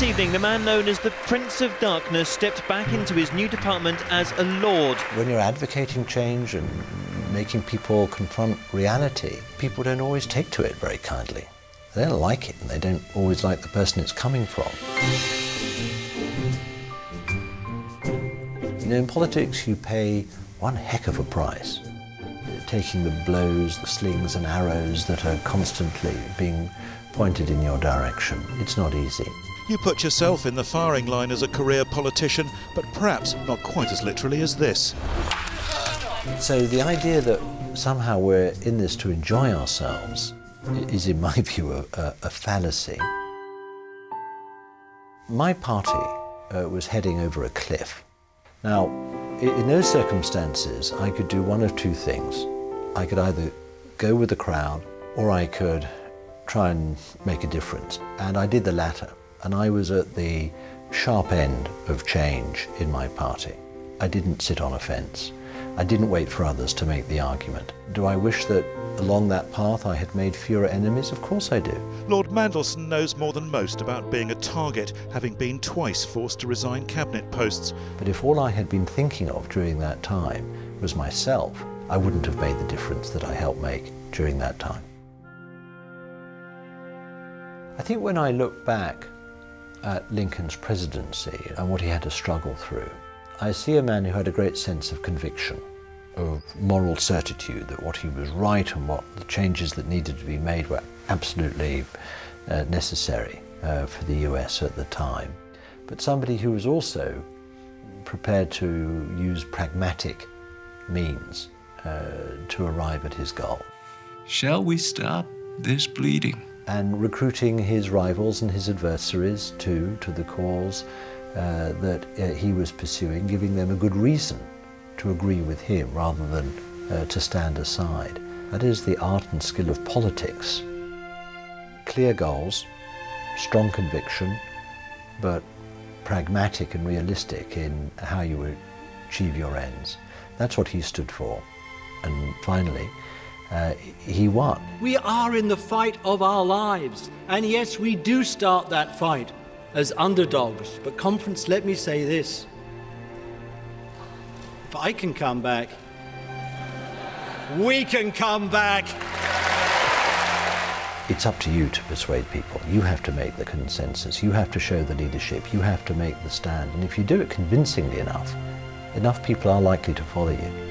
This evening, the man known as the Prince of Darkness stepped back into his new department as a lord. When you're advocating change and making people confront reality, people don't always take to it very kindly. They don't like it, and they don't always like the person it's coming from. You know, in politics, you pay one heck of a price. Taking the blows, the slings and arrows that are constantly being pointed in your direction. It's not easy. You put yourself in the firing line as a career politician, but perhaps not quite as literally as this. So the idea that somehow we're in this to enjoy ourselves is, in my view, a fallacy. My party was heading over a cliff. Now, in those circumstances, I could do one of two things. I could either go with the crowd, or I could try and make a difference. And I did the latter. And I was at the sharp end of change in my party. I didn't sit on a fence. I didn't wait for others to make the argument. Do I wish that along that path I had made fewer enemies? Of course I do. Lord Mandelson knows more than most about being a target, having been twice forced to resign cabinet posts. But if all I had been thinking of during that time was myself, I wouldn't have made the difference that I helped make during that time. I think when I look back at Lincoln's presidency and what he had to struggle through, I see a man who had a great sense of conviction, of moral certitude, that what he was right and what the changes that needed to be made were absolutely necessary for the US at the time. But somebody who was also prepared to use pragmatic means to arrive at his goal. Shall we stop this bleeding? And recruiting his rivals and his adversaries to the cause that he was pursuing, giving them a good reason to agree with him rather than to stand aside. That is the art and skill of politics. Clear goals, strong conviction, but pragmatic and realistic in how you would achieve your ends. That's what he stood for. And finally, he won. We are in the fight of our lives, and yes, we do start that fight as underdogs. But conference, let me say this. If I can come back, we can come back. It's up to you to persuade people. You have to make the consensus. You have to show the leadership. You have to make the stand. And if you do it convincingly enough, enough people are likely to follow you.